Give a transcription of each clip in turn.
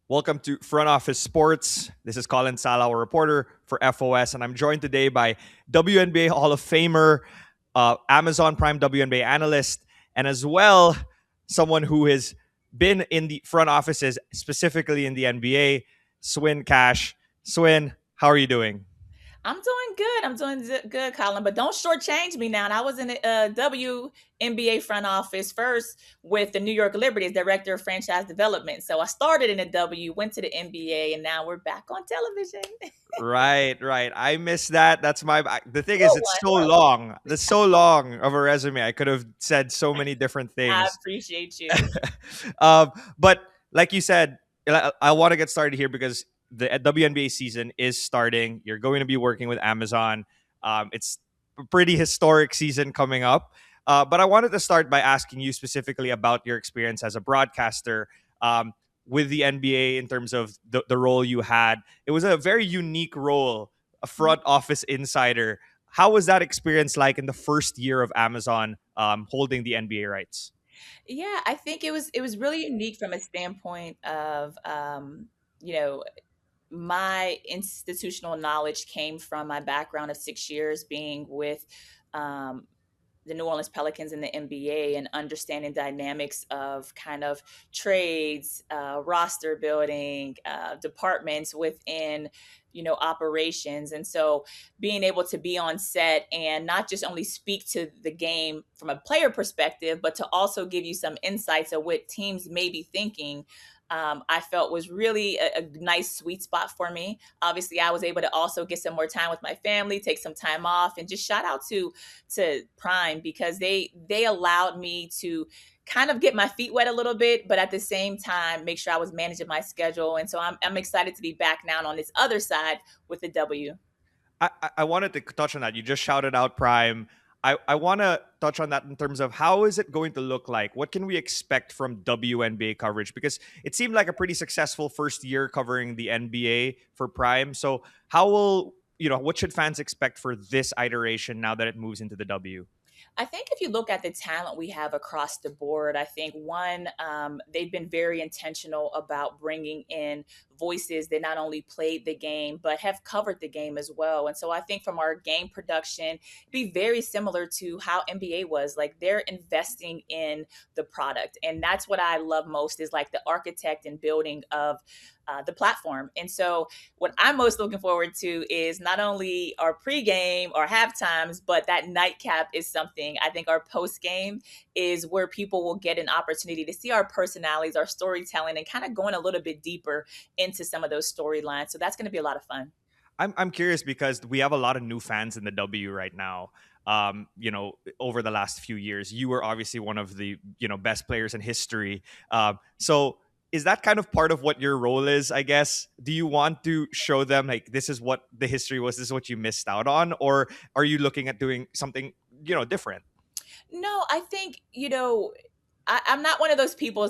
Welcome to Front Office Sports. This is Colin Sala, a reporter for FOS, and I'm joined today by WNBA Hall of Famer, Amazon Prime WNBA analyst, and as well someone who has been in the front offices, specifically in the NBA, Swin Cash. Swin, how are you doing? I'm doing good. Good, Colin. But don't shortchange me now. And I was in the WNBA front office first with the New York Liberty as director of franchise development. So I started in the W, went to the NBA, and now we're back on television. Right. I miss that. The thing is, Little it's one. so long. It's so long of a resume. I could have said so many different I things. appreciate you. But like you said, I want to get started here because the WNBA season is starting. You're going to be working with Amazon. It's a pretty historic season coming up. But I wanted to start by asking you specifically about your experience as a broadcaster with the NBA in terms of the role you had. It was a very unique role, a front office insider. How was that experience like in the first year of Amazon holding the NBA rights? Yeah, I think it was really unique from a standpoint of you know, my institutional knowledge came from my background of 6 years being with um, the New Orleans Pelicans in the NBA and understanding dynamics of kind of trades, roster building, departments within, operations. And so being able to be on set and not just only speak to the game from a player perspective, but to also give you some insights of what teams may be thinking. I felt was really a nice sweet spot for me. Obviously, I was able to also get some more time with my family, take some time off, and just shout out to Prime because they allowed me to kind of get my feet wet a little bit, but at the same time make sure I was managing my schedule. And so I'm excited to be back now on this other side with the W. I wanted to touch on that. You just shouted out Prime. I want to touch on that in terms of how is it going to look like? What can we expect from WNBA coverage? Because it seemed like a pretty successful first year covering the NBA for Prime. So how will what should fans expect for this iteration now that it moves into the W? I think if you look at the talent we have across the board, I think one, they've been very intentional about bringing in voices that not only played the game, but have covered the game as well. And so I think from our game production, it'd be very similar to how NBA was. Like they're investing in the product. And that's what I love most is like the architect and building of the platform. And so, what I'm most looking forward to is not only our pregame or half times, but that nightcap is something. I think our post game is where people will get an opportunity to see our personalities, our storytelling, and kind of going a little bit deeper into some of those storylines. So that's going to be a lot of fun. I'm curious because we have a lot of new fans in the W right now. Over the last few years, you were obviously one of the best players in history. So is that kind of part of what your role is? I guess. Do you want to show them like this is what the history was, this is what you missed out on, or are you looking at doing something different? No, I think, I'm not one of those people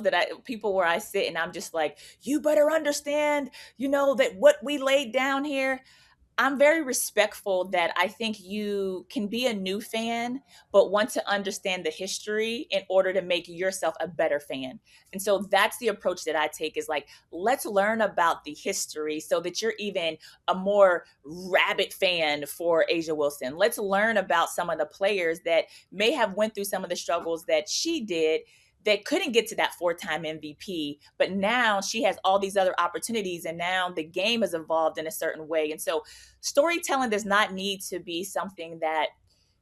where I sit and I'm just like, you better understand, that what we laid down here. I'm very respectful that I think you can be a new fan, but want to understand the history in order to make yourself a better fan. And so that's the approach that I take is like, let's learn about the history so that you're even a more rabid fan for Asia Wilson. Let's learn about some of the players that may have went through some of the struggles that she did that couldn't get to that four-time MVP, but now she has all these other opportunities and now the game has evolved in a certain way. And so storytelling does not need to be something that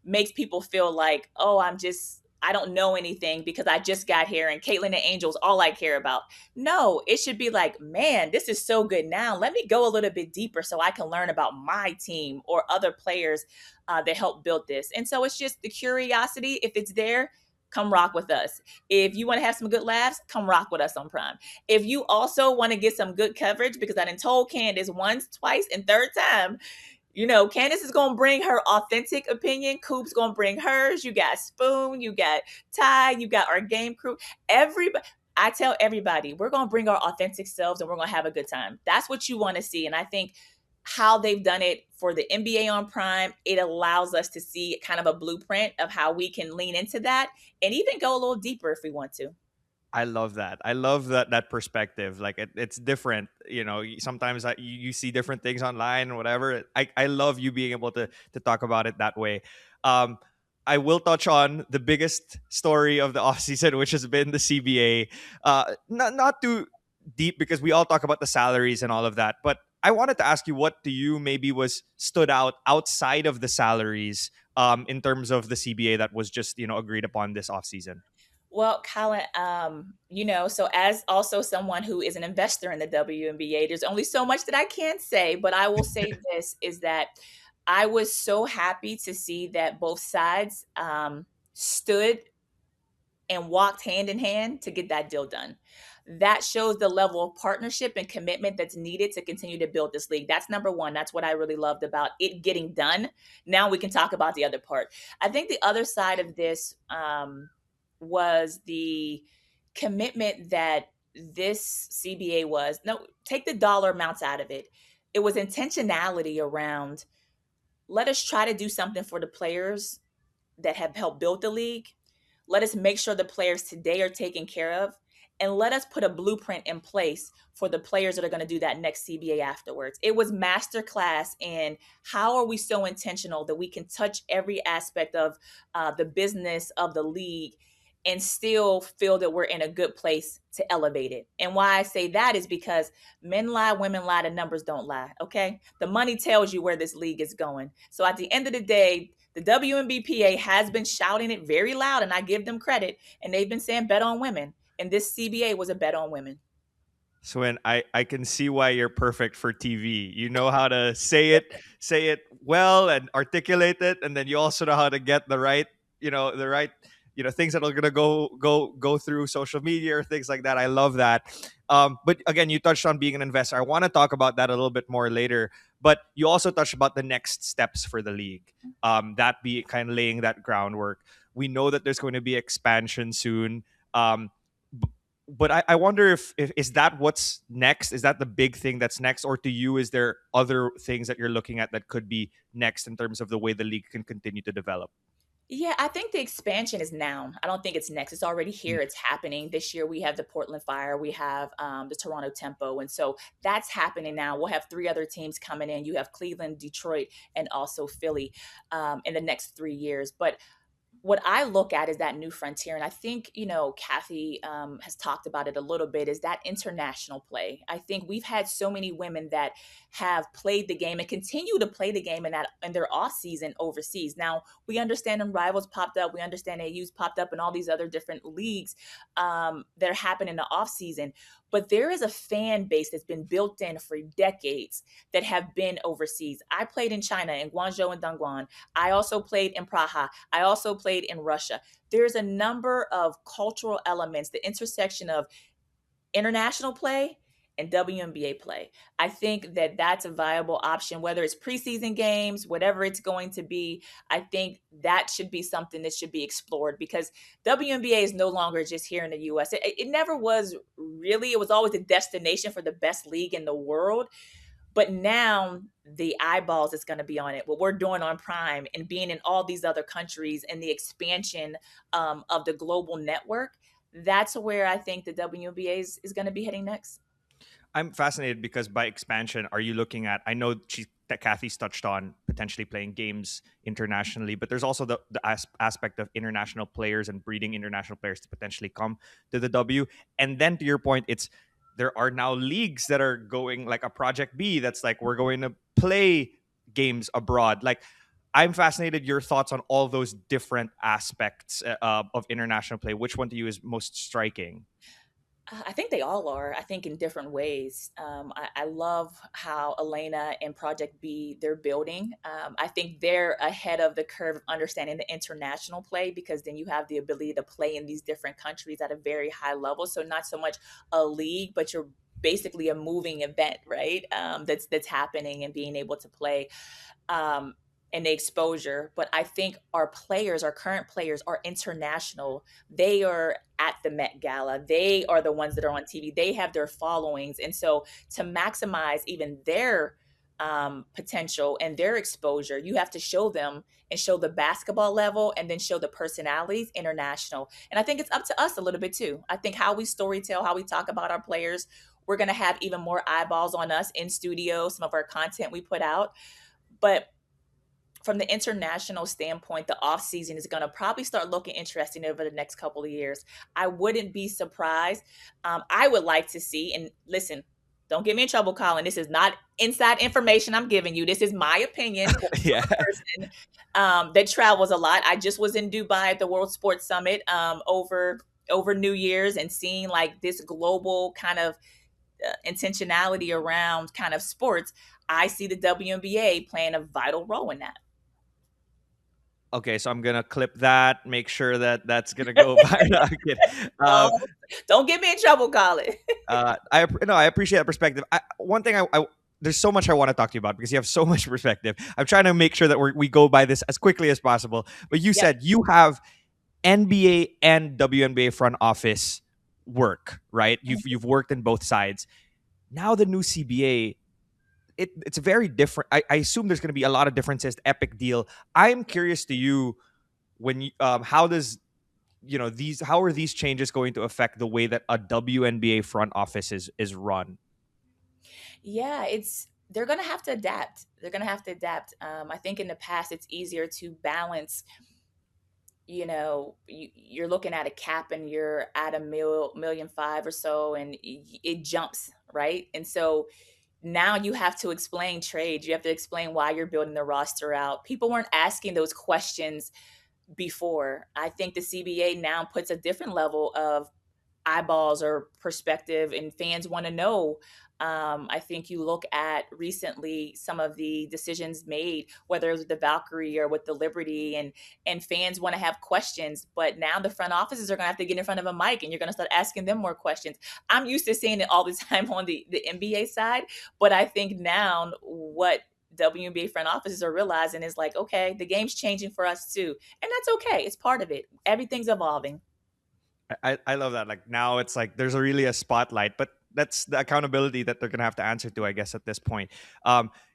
makes people feel like, oh, I don't know anything because I just got here and Caitlin and Angel's all I care about. No, it should be like, man, this is so good now. Let me go a little bit deeper so I can learn about my team or other players that helped build this. And so it's just the curiosity. If it's there, come rock with us. If you want to have some good laughs, come rock with us on Prime. If you also want to get some good coverage, because I done told Candace once, twice, and third time, Candace is gonna bring her authentic opinion. Coop's gonna bring hers. You got Spoon, you got Ty, you got our game crew. Everybody, I tell everybody, we're gonna bring our authentic selves and we're gonna have a good time. That's what you want to see. And I think how they've done it for the NBA on Prime, it allows us to see kind of a blueprint of how we can lean into that and even go a little deeper if we want to. I love that. I love that perspective. Like it's different. Sometimes you see different things online and whatever. I love you being able to talk about it that way. Um, I will touch on the biggest story of the offseason, which has been the CBA. Not too deep because we all talk about the salaries and all of that. But I wanted to ask you, what to you maybe was stood out outside of the salaries, in terms of the CBA that was just agreed upon this offseason. Well, Colin, so as also someone who is an investor in the WNBA, there's only so much that I can say, but I will say this is that I was so happy to see that both sides stood and walked hand in hand to get that deal done. That shows the level of partnership and commitment that's needed to continue to build this league. That's number one. That's what I really loved about it getting done. Now we can talk about the other part. I think the other side of this was the commitment that this CBA was. No, take the dollar amounts out of it. It was intentionality around, let us try to do something for the players that have helped build the league. Let us make sure the players today are taken care of. And let us put a blueprint in place for the players that are going to do that next CBA afterwards. It was masterclass in how are we so intentional that we can touch every aspect of the business of the league and still feel that we're in a good place to elevate it. And why I say that is because men lie, women lie, the numbers don't lie. Okay. The money tells you where this league is going. So at the end of the day, the WNBPA has been shouting it very loud, and I give them credit. And they've been saying bet on women. And this CBA was a bet on women. Swin, I can see why you're perfect for TV. You know how to say it well and articulate it, and then you also know how to get the right things that are gonna go through social media or things like that. I love that. But again, you touched on being an investor. I want to talk about that a little bit more later. But you also touched about the next steps for the league. That be kind of laying that groundwork. We know that there's going to be expansion soon. But I wonder if is that what's next? Is that the big thing that's next, or to you, is there other things that you're looking at that could be next in terms of the way the league can continue to develop? Yeah, I think the expansion is now. I don't think it's next. It's already Mm. here. It's happening. This year we have the Portland Fire, we have the Toronto Tempo. And so that's happening now. We'll have three other teams coming in. You have Cleveland, Detroit, and also Philly in the next 3 years. But what I look at is that new frontier. And I think, Kathy has talked about it a little bit, is that international play. I think we've had so many women that have played the game and continue to play the game in their off season overseas. Now, we understand when rivals popped up, we understand AU's popped up and all these other different leagues that are happening in the off season. But there is a fan base that's been built in for decades that have been overseas. I played in China, in Guangzhou and Dongguan. I also played in Praha. I also played in Russia. There's a number of cultural elements, the intersection of international play and WNBA play. I think that that's a viable option, whether it's preseason games, whatever it's going to be. I think that should be something that should be explored because WNBA is no longer just here in the US. It never was really, it was always a destination for the best league in the world. But now the eyeballs is going to be on it. What we're doing on Prime and being in all these other countries and the expansion of the global network, that's where I think the WNBA is going to be heading next. I'm fascinated because by expansion, are you looking at? I know that Kathy's touched on potentially playing games internationally, but there's also the aspect of international players and breeding international players to potentially come to the W. And then to your point, it's there are now leagues that are going like a Project B. That's like we're going to play games abroad. Like I'm fascinated your thoughts on all those different aspects of international play. Which one to you is most striking? I think they all are. I think in different ways. I love how Elena and Project B they're building. I think they're ahead of the curve of understanding the international play because then you have the ability to play in these different countries at a very high level. So not so much a league, but you're basically a moving event, right? That's happening and being able to play. Um, and the exposure, but I think our players, our current players, are international. They are at the Met Gala. They are the ones that are on TV. They have their followings, and so to maximize even their potential and their exposure. You have to show them and show the basketball level and then show the personalities international. And I think it's up to us a little bit too. I think how we storytell, how we talk about our players, we're going to have even more eyeballs on us in studio, some of our content we put out. But from the international standpoint, the off season is going to probably start looking interesting over the next couple of years. I wouldn't be surprised. I would like to see, and listen, don't get me in trouble, Colin. This is not inside information I'm giving you. This is my opinion Yeah. of a person that travels a lot. I just was in Dubai at the World Sports Summit over New Year's and seeing like this global kind of intentionality around kind of sports. I see the WNBA playing a vital role in that. Okay, so I'm gonna clip that. Make sure that that's gonna go viral. I'm kidding. No, Um, don't get me in trouble, Colin. I appreciate that perspective. One thing I there's so much I want to talk to you about because you have so much perspective. I'm trying to make sure that we go by this as quickly as possible. But you Yep. said you have NBA and WNBA front office work, right? You've worked in both sides. Now the new CBA, it's very different. I assume there's going to be a lot of differences. The Epic deal. I'm curious to you when you how does these how are these changes going to affect the way that a WNBA front office is run? Yeah, it's they're gonna have to adapt. They're gonna have to adapt. I think in the past it's easier to balance. You're looking at a cap and you're at a million five or so, and it jumps right. And so now you have to explain trades. You have to explain why you're building the roster out. People weren't asking those questions before. I think the CBA now puts a different level of eyeballs or perspective, and fans want to know. I think you look at recently some of the decisions made, whether it was with the Valkyrie or with the Liberty, and fans want to have questions. But now the front offices are going to have to get in front of a mic, and you're going to start asking them more questions. I'm used to seeing it all the time on the NBA side, but I think now what WNBA front offices are realizing is like, okay, the game's changing for us too, and that's okay. It's part of it. Everything's evolving. I love that. Like now it's like there's really a spotlight, but that's the accountability that they're gonna have to answer to, I guess, at this point.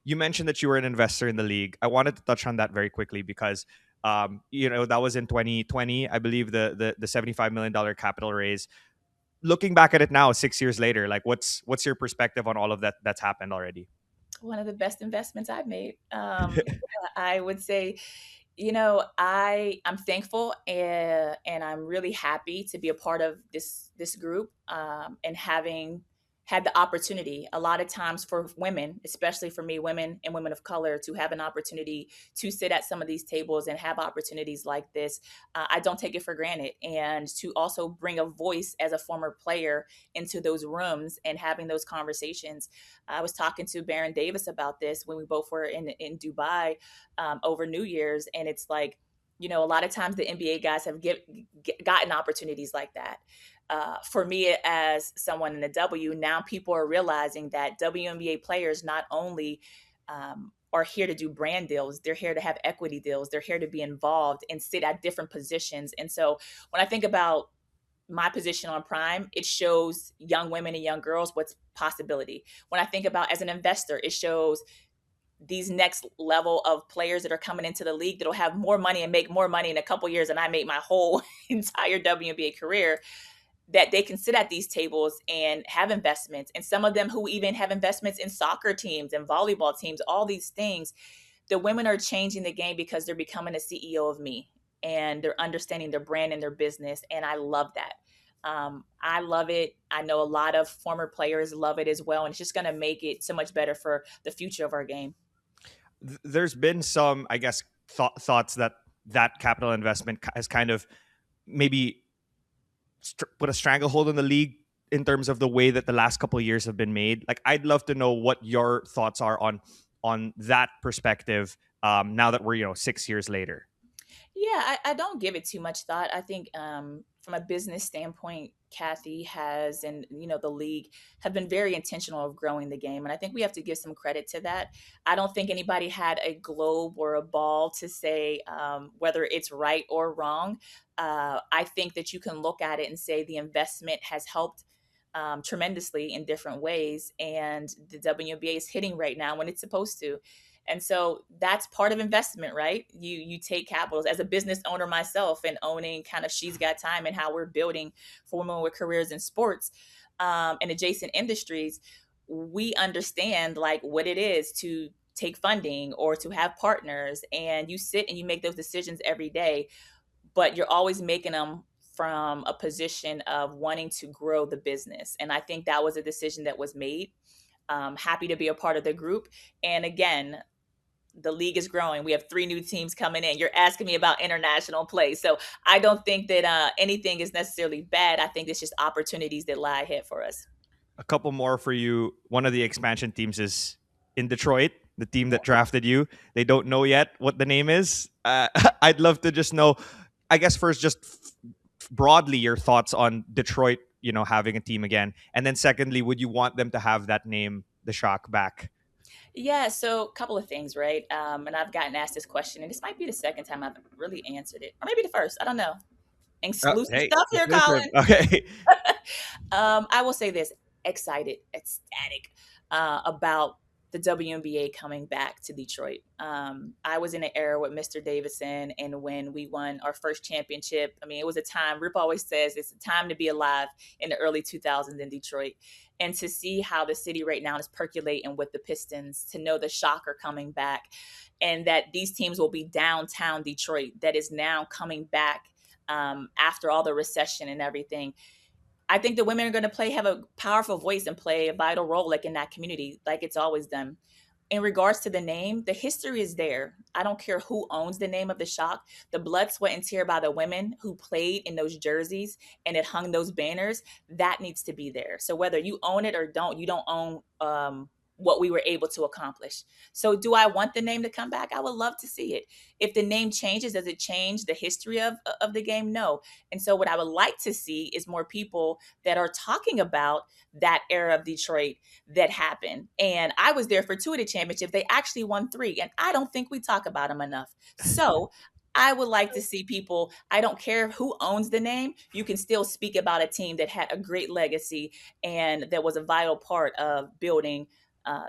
You mentioned that you were an investor in the league. I wanted to touch on that very quickly because that was in 2020, I believe, the $75 million capital raise. Looking back at it now, 6 years later, like what's your perspective on all of that that's happened already? One of the best investments I've made. Yeah, I would say, I'm thankful, and I'm really happy to be a part of this group, and having had the opportunity a lot of times for women, especially for me, women and women of color, to have an opportunity to sit at some of these tables and have opportunities like this. I don't take it for granted, and to also bring a voice as a former player into those rooms and having those conversations. I was talking to Baron Davis about this when we both were in Dubai over New Year's, and it's like, a lot of times the NBA guys have gotten opportunities like that. For me, as someone in the W, now people are realizing that WNBA players not only are here to do brand deals, they're here to have equity deals, they're here to be involved and sit at different positions. And so when I think about my position on Prime, it shows young women and young girls what's possibility. When I think about as an investor, it shows these next level of players that are coming into the league that'll have more money and make more money in a couple years than I made my whole entire WNBA career, that they can sit at these tables and have investments. And some of them who even have investments in soccer teams and volleyball teams, all these things. The women are changing the game because they're becoming a CEO of me, and they're understanding their brand and their business. And I love that. I love it. I know a lot of former players love it as well. And it's just going to make it so much better for the future of our game. There's been some, I guess, thoughts that that capital investment has kind of maybe put a stranglehold on the league in terms of the way that the last couple of years have been made. Like, I'd love to know what your thoughts are on that perspective. Now that we're 6 years later. Yeah, I don't give it too much thought. I think from a business standpoint, Kathy has, and the league have been very intentional of growing the game, and I think we have to give some credit to that. I don't think anybody had a globe or a ball to say whether it's right or wrong. I think that you can look at it and say the investment has helped tremendously in different ways. And the WNBA is hitting right now when it's supposed to. And so that's part of investment, right? You take capitals. As a business owner myself and owning kind of She's Got Time and how we're building for women with careers in sports and adjacent industries, we understand like what it is to take funding or to have partners, and you sit and you make those decisions every day, but you're always making them from a position of wanting to grow the business. And I think that was a decision that was made. Happy to be a part of the group. And again, the league is growing. We have 3 new teams coming in. You're asking me about international play. So I don't think that anything is necessarily bad. I think it's just opportunities that lie ahead for us. A couple more for you. One of the expansion teams is in Detroit, the team that drafted you. They don't know yet what the name is. I'd love to just know, I guess, first, just broadly your thoughts on Detroit, having a team again. And then secondly, would you want them to have that name, the Shock, back? Yeah, so a couple of things, right? And I've gotten asked this question, and this might be the second time I've really answered it, or maybe the first. I don't know. Exclusive Hey, stuff here, exclusive. Colin. Okay. I will say this: excited, ecstatic about the WNBA coming back to Detroit. I was in an era with Mr. Davison, and when we won our first championship, I mean, it was a time. Rip always says it's a time to be alive in the early 2000s in Detroit, and to see how the city right now is percolating with the Pistons, to know the Shock are coming back, and that these teams will be downtown Detroit. That is now coming back after all the recession and everything. I think the women are going to have a powerful voice and play a vital role, like in that community, like it's always done. In regards to the name, the history is there. I don't care who owns the name of the Shock. The blood, sweat, and tear by the women who played in those jerseys and it hung those banners, that needs to be there. So whether you own it or don't, you don't own what we were able to accomplish. So do I want the name to come back? I would love to see it. If the name changes, does it change the history of the game? No. And so what I would like to see is more people that are talking about that era of Detroit that happened. And I was there for 2 of the championships. They actually won 3. And I don't think we talk about them enough. So I would like to see people, I don't care who owns the name, you can still speak about a team that had a great legacy and that was a vital part of building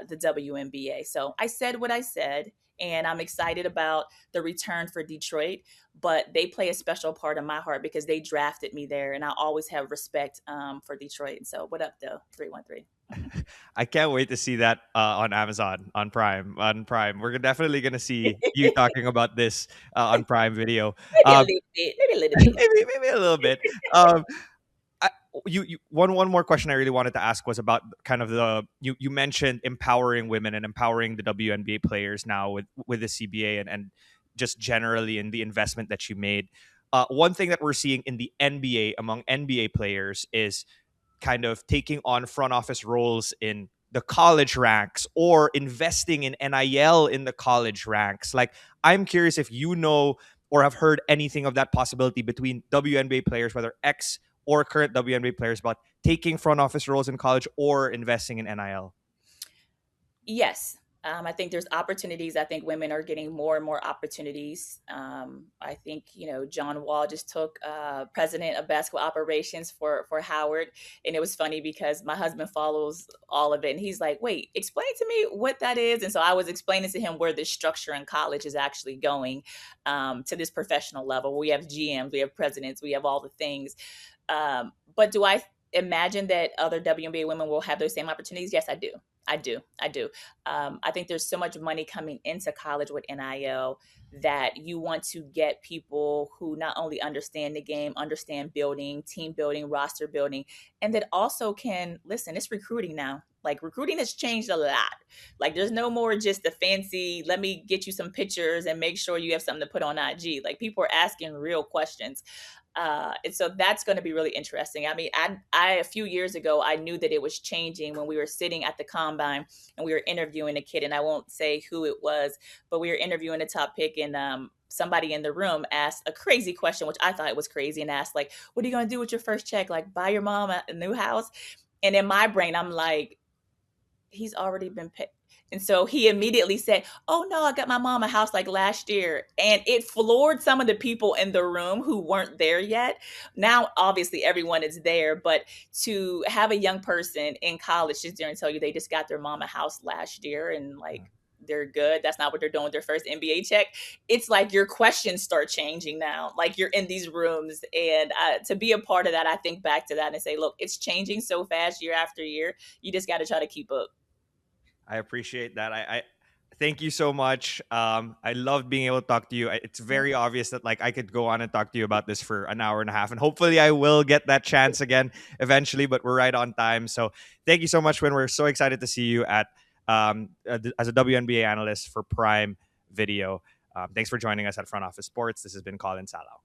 the WNBA. So I said what I said, and I'm excited about the return for Detroit, but they play a special part in my heart because they drafted me there, and I always have respect for Detroit. So what up, though? 313. I can't wait to see that on Amazon, on Prime. On Prime, we're definitely gonna see you talking about this on Prime Video. Maybe a Um, little bit. Maybe a little bit. maybe a little bit. Um, I, one more question I really wanted to ask was about kind of you mentioned empowering women and empowering the WNBA players now with the CBA and just generally in the investment that you made. One thing that we're seeing in the NBA among NBA players is kind of taking on front office roles in the college ranks or investing in NIL in the college ranks. Like, I'm curious if you know or have heard anything of that possibility between WNBA players, whether ex or current WNBA players, about taking front office roles in college or investing in NIL. Yes. I think there's opportunities. I think women are getting more and more opportunities. I think, John Wall just took president of basketball operations for Howard. And it was funny because my husband follows all of it. And he's like, wait, explain to me what that is. And so I was explaining to him where the structure in college is actually going to this professional level. We have GMs, we have presidents, we have all the things. But do I imagine that other WNBA women will have those same opportunities? Yes, I do. I do. I think there's so much money coming into college with NIL that you want to get people who not only understand the game, understand building, team building, roster building, and that also can listen. It's recruiting now. Like, recruiting has changed a lot. Like, there's no more just the fancy, let me get you some pictures and make sure you have something to put on IG. Like, people are asking real questions. And so that's going to be really interesting. I mean, I a few years ago, I knew that it was changing when we were sitting at the combine and we were interviewing a kid, and I won't say who it was, but we were interviewing a top pick, and somebody in the room asked a crazy question, which I thought was crazy, and asked, like, what are you going to do with your first check? Like, buy your mom a new house? And in my brain, I'm like, he's already been paid. And so he immediately said, "Oh no, I got my mom a house like last year." And it floored some of the people in the room who weren't there yet. Now, obviously, everyone is there, but to have a young person in college just there and tell you they just got their mom a house last year and like they're good. That's not what they're doing with their first NBA check. It's like your questions start changing now. Like you're in these rooms, and to be a part of that, I think back to that and say, look, it's changing so fast year after year. You just got to try to keep up. I appreciate that. I thank you so much. I love being able to talk to you. It's very obvious that like I could go on and talk to you about this for an hour and a half, and hopefully I will get that chance again eventually. But we're right on time, so thank you so much. When we're so excited to see you at as a WNBA analyst for Prime Video. Thanks for joining us at Front Office Sports. This has been Colin Salau.